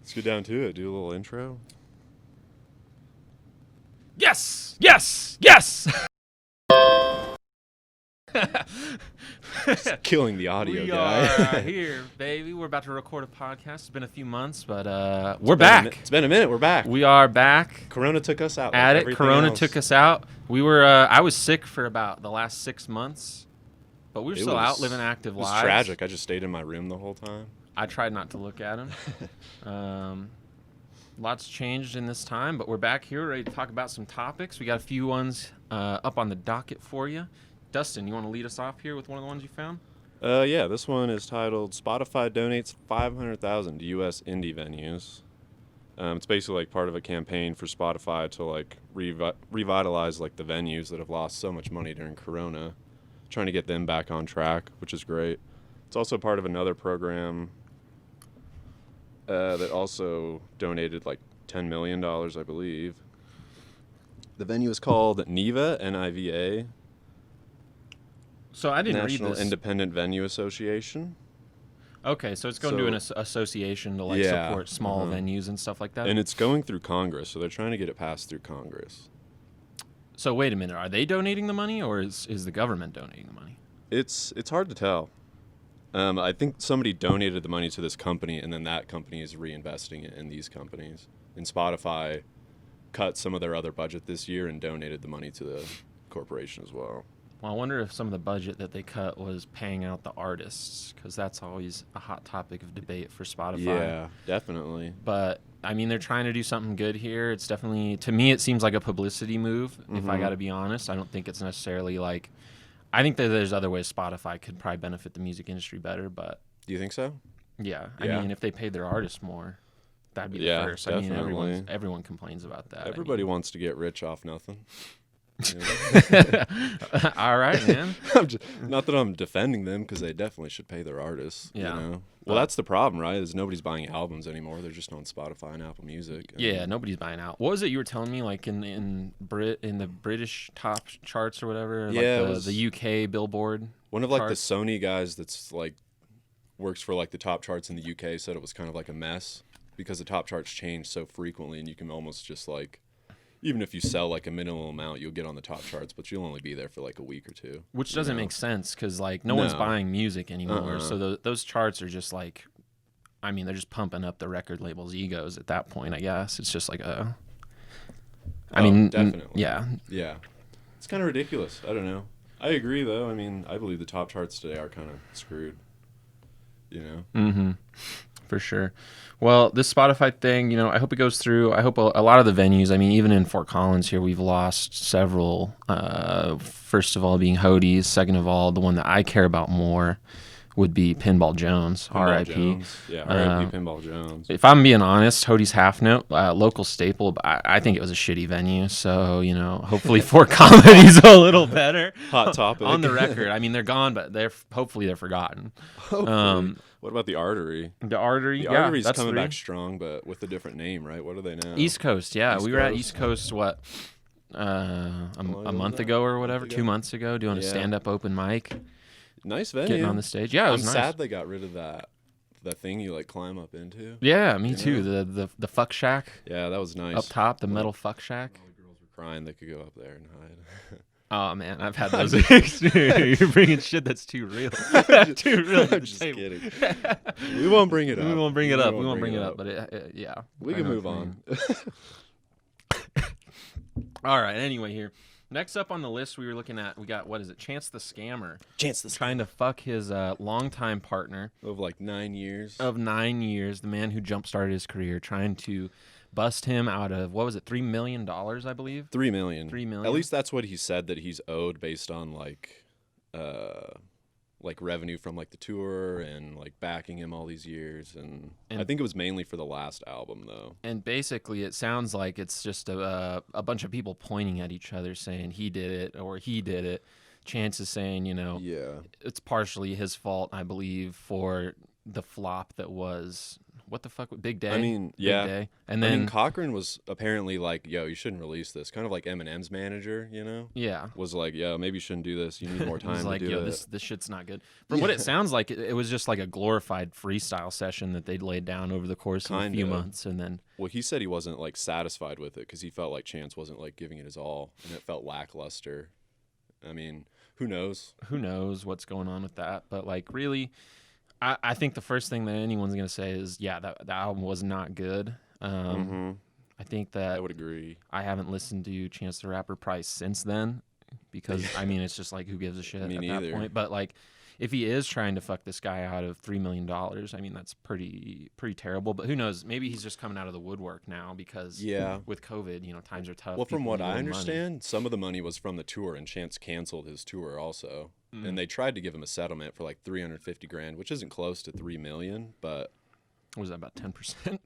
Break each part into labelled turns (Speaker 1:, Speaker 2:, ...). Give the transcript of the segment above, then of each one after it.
Speaker 1: Let's get down to it. Do a little intro.
Speaker 2: Yes! Yes! Yes!
Speaker 1: Just killing the audio
Speaker 2: we
Speaker 1: guy.
Speaker 2: are here, baby. We're about to record a podcast. It's been a few months, but we're back.
Speaker 1: It's been a minute. We're back.
Speaker 2: We are back.
Speaker 1: Corona took us out.
Speaker 2: At
Speaker 1: like
Speaker 2: it. Corona
Speaker 1: else.
Speaker 2: took us out. We were. I was sick for about the last 6 months, but we were still out living active lives.
Speaker 1: It was tragic. I just stayed in my room the whole time.
Speaker 2: I tried not to look at him. Lots changed in this time, but we're back here ready to talk about some topics. We got a few ones up on the docket for you. Dustin, you want to lead us off here with one of the ones you found?
Speaker 1: Yeah, this one is titled "Spotify Donates $500,000 to U.S. Indie Venues." It's basically like part of a campaign for Spotify to like revitalize like the venues that have lost so much money during Corona, trying to get them back on track, which is great. It's also part of another program that also donated like $10 million, I believe. The venue is called NIVA, N-I-V-A.
Speaker 2: So I didn't
Speaker 1: National
Speaker 2: read this.
Speaker 1: Independent Venue Association.
Speaker 2: Okay, so it's going to an association to like support small venues and stuff like that.
Speaker 1: And it's going through Congress, so they're trying to get it passed through Congress.
Speaker 2: So wait a minute, are they donating the money, or is the government donating the money?
Speaker 1: It's hard to tell. I think somebody donated the money to this company, and then that company is reinvesting it in these companies. And Spotify cut some of their other budget this year and donated the money to the corporation as well.
Speaker 2: Well, I wonder if some of the budget that they cut was paying out the artists, because that's always a hot topic of debate for Spotify.
Speaker 1: Yeah, definitely.
Speaker 2: But, I mean, they're trying to do something good here. It's definitely, to me, it seems like a publicity move, if I got to be honest. I don't think it's necessarily like, I think that there's other ways Spotify could probably benefit the music industry better, but.
Speaker 1: Do you think so?
Speaker 2: Yeah. I mean, if they paid their artists more, that'd be the first.
Speaker 1: Definitely.
Speaker 2: I mean, everyone complains about that.
Speaker 1: Everybody wants to get rich off nothing.
Speaker 2: All right, man.
Speaker 1: Not that I'm defending them, because they definitely should pay their artists.
Speaker 2: Yeah.
Speaker 1: You know? Well, that's the problem, right? Is nobody's buying albums anymore. They're just on Spotify and Apple Music.
Speaker 2: Yeah, nobody's buying out. What was it you were telling me? Like in the British top charts or whatever.
Speaker 1: Yeah,
Speaker 2: like the UK Billboard.
Speaker 1: One of like
Speaker 2: charts?
Speaker 1: the Sony guys that's like works for like the top charts in the UK said it was kind of like a mess because the top charts change so frequently, and you can almost just like. Even if you sell like a minimal amount, you'll get on the top charts, but you'll only be there for like a week or two.
Speaker 2: Which doesn't make sense, because like no one's buying music anymore. So those charts are just like, I mean, they're just pumping up the record labels' egos at that point, I guess. It's just like a. I mean,
Speaker 1: definitely.
Speaker 2: Yeah.
Speaker 1: Yeah. It's kind of ridiculous. I don't know. I agree, though. I mean, I believe the top charts today are kind of screwed. You know?
Speaker 2: Mm-hmm. For sure. Well, this Spotify thing, you know, I hope it goes through. I hope a lot of the venues, I mean, even in Fort Collins here, we've lost several. First of all, being Hody's. Second of all, the one that I care about more would be Pinball Jones, R.I.P.
Speaker 1: Yeah, R.I.P. Pinball Jones.
Speaker 2: If I'm being honest, Hody's Half Note, local staple, but I think it was a shitty venue. So, you know, hopefully Fort Comedy's a little better.
Speaker 1: Hot topic.
Speaker 2: On the record. I mean, they're gone, but hopefully they're forgotten.
Speaker 1: Hopefully. What about the Artery?
Speaker 2: The Artery,
Speaker 1: The Artery's coming back strong, but with a different name, right? What are they now?
Speaker 2: East Coast, yeah.
Speaker 1: East
Speaker 2: we were at
Speaker 1: Coast.
Speaker 2: East Coast, a month ago or whatever, 2 months ago, doing a stand-up open mic.
Speaker 1: Nice venue.
Speaker 2: Getting on the stage. Yeah, it was
Speaker 1: I'm
Speaker 2: nice.
Speaker 1: sad they got rid of that thing you like climb up into.
Speaker 2: Yeah, me too. The fuck shack.
Speaker 1: Yeah, that was nice.
Speaker 2: Up top, the metal fuck shack.
Speaker 1: All the girls were crying they could go up there and hide.
Speaker 2: Oh man, I've had those experiences. You're bringing shit that's too real. Too real.
Speaker 1: I'm just kidding. We won't bring it up.
Speaker 2: We won't bring it up. We won't bring it up. But yeah.
Speaker 1: We can move on.
Speaker 2: All right. Anyway, here. Next up on the list, we got what is it? Chance the Scammer. Trying to fuck his longtime partner
Speaker 1: of like 9 years.
Speaker 2: Of 9 years, the man who jump-started his career, trying to bust him out of, what was it, $3 million, I believe?
Speaker 1: $3 million.
Speaker 2: $3 million.
Speaker 1: At least that's what he said that he's owed based on like revenue from like the tour and like backing him all these years. And I think it was mainly for the last album though.
Speaker 2: And basically it sounds like it's just a bunch of people pointing at each other saying he did it or he did it. Chance is saying, you know, it's partially his fault, I believe, for the flop that was what the fuck? Big Day.
Speaker 1: I mean,
Speaker 2: Big
Speaker 1: yeah.
Speaker 2: Day. And
Speaker 1: I
Speaker 2: then
Speaker 1: mean, Cochran was apparently like, yo, you shouldn't release this. Kind of like Eminem's manager, you know?
Speaker 2: yeah.
Speaker 1: Was like, yo, maybe you shouldn't do this. You need more
Speaker 2: It was
Speaker 1: time
Speaker 2: like,
Speaker 1: to do
Speaker 2: yo,
Speaker 1: it.
Speaker 2: this shit's not good. From what it sounds like, it was just like a glorified freestyle session that they'd laid down over the course of a few months, and then.
Speaker 1: Well, he said he wasn't like satisfied with it because he felt like Chance wasn't like giving it his all, and it felt lackluster. I mean, who knows?
Speaker 2: Who knows what's going on with that? But like, really, I think the first thing that anyone's gonna say is, yeah, that album was not good. I think that
Speaker 1: I would agree.
Speaker 2: I haven't listened to Chance the Rapper probably since then, because I mean, it's just like, who gives a shit
Speaker 1: Me
Speaker 2: at
Speaker 1: neither.
Speaker 2: that point? But like, if he is trying to fuck this guy out of $3 million, I mean, that's pretty terrible. But who knows? Maybe he's just coming out of the woodwork now because with COVID, you know, times are tough.
Speaker 1: Well, from
Speaker 2: People
Speaker 1: what
Speaker 2: need
Speaker 1: I
Speaker 2: money.
Speaker 1: understand, some of the money was from the tour, and Chance canceled his tour also. And they tried to give him a settlement for like $350,000, which isn't close to $3 million, but
Speaker 2: What was that, about 10%?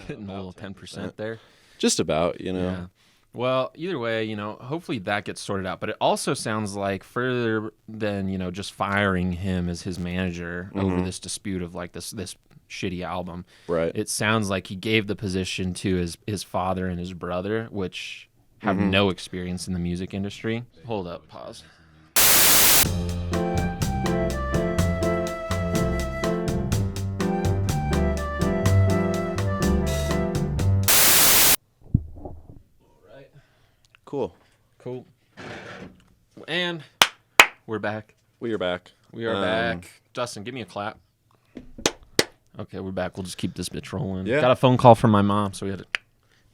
Speaker 2: Hitting a little 10% there.
Speaker 1: Just about, you know.
Speaker 2: Yeah. Well, either way, you know, hopefully that gets sorted out. But it also sounds like, further than, you know, just firing him as his manager over this dispute of like this shitty album,
Speaker 1: Right.
Speaker 2: it sounds like he gave the position to his father and his brother, which have no experience in the music industry. Hold up, pause.
Speaker 1: Cool.
Speaker 2: And we're back.
Speaker 1: We are back.
Speaker 2: We are back. Dustin, give me a clap. Okay, we're back. We'll just keep this bitch rolling.
Speaker 1: Yeah.
Speaker 2: Got a phone call from my mom, so we had to,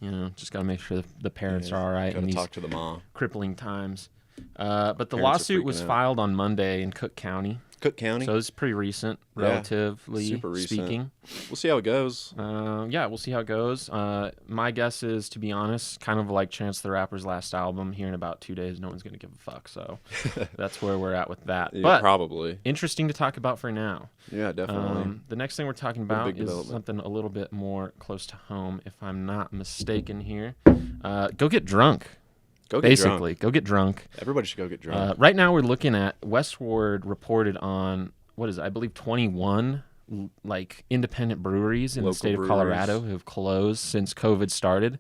Speaker 2: you know, just got to make sure the parents are all right in
Speaker 1: Gotta
Speaker 2: these
Speaker 1: talk to the mom.
Speaker 2: crippling times. But the
Speaker 1: Parents are
Speaker 2: lawsuit was
Speaker 1: freaking out.
Speaker 2: filed on Monday in Cook County.
Speaker 1: Cook County.
Speaker 2: So it's pretty recent,
Speaker 1: Yeah,
Speaker 2: relatively
Speaker 1: super recent.
Speaker 2: speaking.
Speaker 1: We'll see how it goes.
Speaker 2: Yeah, we'll see how it goes. My guess is, to be honest, kind of like Chance the Rapper's last album, here in about 2 days, no one's going to give a fuck. So that's where we're at with that.
Speaker 1: Yeah,
Speaker 2: but
Speaker 1: probably.
Speaker 2: interesting to talk about for now.
Speaker 1: Yeah, definitely.
Speaker 2: The next thing we're talking about
Speaker 1: big
Speaker 2: is
Speaker 1: development.
Speaker 2: something a little bit more close to home, if I'm not mistaken here. Go get drunk.
Speaker 1: Go get
Speaker 2: Basically,
Speaker 1: drunk.
Speaker 2: go get drunk.
Speaker 1: Everybody should go get drunk.
Speaker 2: Right now, we're looking at Westward reported on, what is it? I believe 21 like independent breweries in the
Speaker 1: Local
Speaker 2: state of
Speaker 1: breweries.
Speaker 2: Colorado who have closed since COVID started.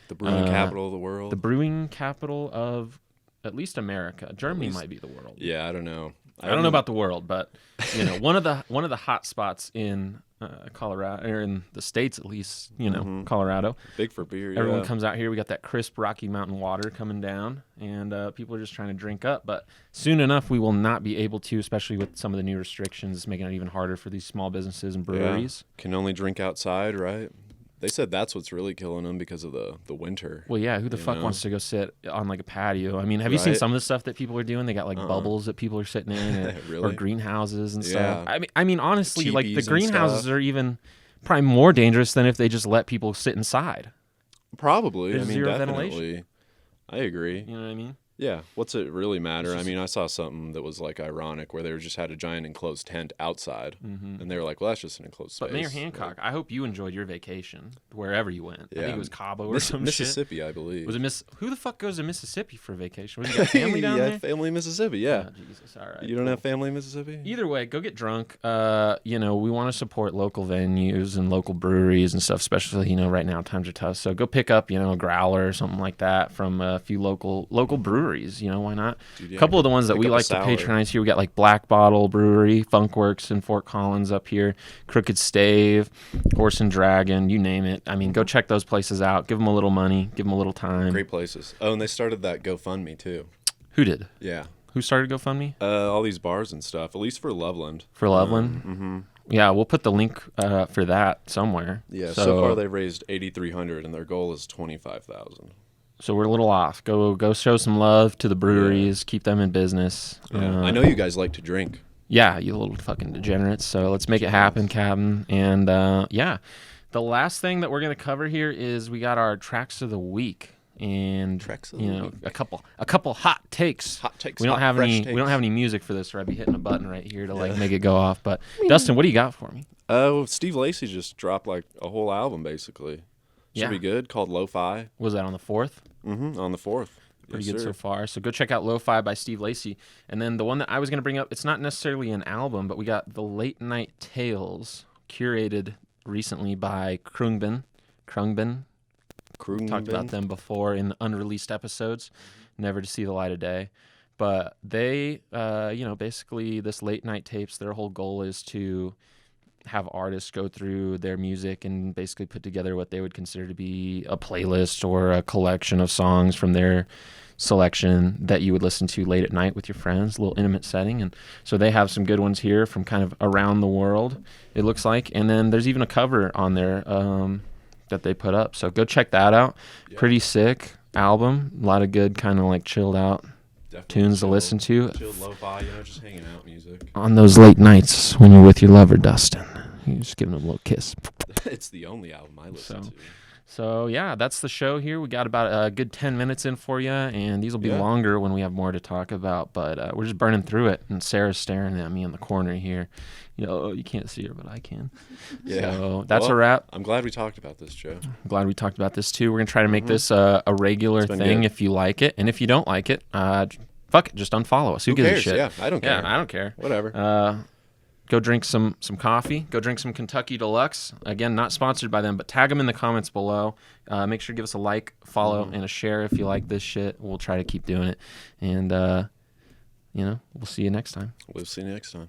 Speaker 1: The brewing capital of the world.
Speaker 2: The brewing capital of at least America. Germany
Speaker 1: least-
Speaker 2: might be the world.
Speaker 1: Yeah, I don't know.
Speaker 2: I don't know about the world, but you know, one of the hot spots in Colorado, or in the states at least, you know, Colorado.
Speaker 1: Big for beer.
Speaker 2: Everyone
Speaker 1: yeah.
Speaker 2: comes out here. We got that crisp Rocky Mountain water coming down, and people are just trying to drink up. But soon enough, we will not be able to, especially with some of the new restrictions, making it even harder for these small businesses and breweries.
Speaker 1: Yeah. Can only drink outside, right? They said that's what's really killing them because of the winter.
Speaker 2: Well, yeah, who the fuck
Speaker 1: know?
Speaker 2: wants to go sit on like a patio? I mean, have you seen
Speaker 1: Right.
Speaker 2: some of the stuff that people are doing? They got like bubbles that people are sitting in, or
Speaker 1: Really?
Speaker 2: greenhouses and
Speaker 1: Yeah.
Speaker 2: stuff. I mean, honestly, like the
Speaker 1: Teepees and
Speaker 2: greenhouses
Speaker 1: stuff.
Speaker 2: are even probably more dangerous than if they just let people sit inside.
Speaker 1: Probably.
Speaker 2: There's
Speaker 1: I mean,
Speaker 2: zero
Speaker 1: definitely.
Speaker 2: ventilation.
Speaker 1: I agree.
Speaker 2: You know what I mean?
Speaker 1: Yeah. What's it really matter? I mean, I saw something that was like ironic where they just had a giant enclosed tent outside, and they were like, "Well, that's just an enclosed space."
Speaker 2: But Mayor Hancock, I hope you enjoyed your vacation wherever you went. I
Speaker 1: Yeah.
Speaker 2: think it was Cabo or some shit.
Speaker 1: Mississippi, I believe.
Speaker 2: Was it Who the fuck goes to Mississippi for vacation? Was you got family down
Speaker 1: yeah,
Speaker 2: there?
Speaker 1: family in Mississippi. Yeah.
Speaker 2: Oh, Jesus, all right.
Speaker 1: You don't have family in Mississippi?
Speaker 2: Either way, go get drunk. You know, we want to support local venues and local breweries and stuff, especially, you know, right now times are tough. So go pick up, you know, a growler or something like that from a few local breweries. You know, why not?
Speaker 1: Dude,
Speaker 2: A
Speaker 1: yeah.
Speaker 2: couple of the ones that
Speaker 1: Pick
Speaker 2: we
Speaker 1: up a
Speaker 2: like to
Speaker 1: sour.
Speaker 2: patronize here, we got like Black Bottle Brewery, Funkworks in Fort Collins up here, Crooked Stave, Horse and Dragon, you name it. I mean, go check those places out. Give them a little money. Give them a little time.
Speaker 1: Great places. Oh, and they started that GoFundMe too.
Speaker 2: Who did?
Speaker 1: Yeah.
Speaker 2: Who started GoFundMe?
Speaker 1: All these bars and stuff, at least for Loveland.
Speaker 2: For Loveland? Yeah, we'll put the link for that somewhere.
Speaker 1: Yeah, so far they've raised $8,300 and their goal is $25,000.
Speaker 2: So we're a little off. Go show some love to the breweries. Keep them in business.
Speaker 1: Yeah. I know you guys like to drink.
Speaker 2: Yeah, you little fucking degenerates. So let's make it happen, Captain. And yeah, the last thing that we're gonna cover here is we got our tracks of the week, and
Speaker 1: Tracks of
Speaker 2: you
Speaker 1: the
Speaker 2: know,
Speaker 1: week.
Speaker 2: a couple hot takes.
Speaker 1: Hot takes.
Speaker 2: We don't
Speaker 1: hot,
Speaker 2: have
Speaker 1: fresh
Speaker 2: any.
Speaker 1: takes.
Speaker 2: We don't have any music for this, or I'd be hitting a button right here to like make it go off. But Dustin, what do you got for me?
Speaker 1: Steve Lacy just dropped like a whole album basically. Should
Speaker 2: Yeah.
Speaker 1: be good. Called Lo-Fi.
Speaker 2: Was that on the 4th?
Speaker 1: On the 4th.
Speaker 2: Pretty
Speaker 1: Yes,
Speaker 2: good
Speaker 1: sir.
Speaker 2: so far. So go check out Lo-Fi by Steve Lacy. And then the one that I was going to bring up, it's not necessarily an album, but we got the Late Night Tales curated recently by Krungben. Talked about them before in unreleased episodes, never to see the light of day. But they, basically this late night tapes, their whole goal is to have artists go through their music and basically put together what they would consider to be a playlist or a collection of songs from their selection that you would listen to late at night with your friends, a little intimate setting. And so they have some good ones here from kind of around the world, it looks like. And then there's even a cover on there that they put up. So go check that out. Yeah. Pretty sick album. A lot of good kind of like chilled out tunes to listen to.
Speaker 1: Chilled lo-fi, just hanging out music.
Speaker 2: On those late nights when you're with your lover, Dustin. You're just giving them a little kiss.
Speaker 1: It's the only album I listen to.
Speaker 2: So, yeah, that's the show here. We got about a good 10 minutes in for you, and these will be longer when we have more to talk about. But we're just burning through it, and Sarah's staring at me in the corner here. You can't see her, but I can. Yeah. So that's a wrap.
Speaker 1: I'm glad we talked about this, Joe.
Speaker 2: I'm glad we talked about this, too. We're going to try to make this a regular thing if you like it. And if you don't like it, fuck it, just unfollow us. Who gives a shit?
Speaker 1: Yeah, I don't care.
Speaker 2: Yeah, I don't care.
Speaker 1: Whatever.
Speaker 2: Go drink some coffee. Go drink some Kentucky Deluxe. Again, not sponsored by them, but tag them in the comments below. Make sure to give us a like, follow, and a share if you like this shit. We'll try to keep doing it. And, we'll see you next time.
Speaker 1: We'll see you next time.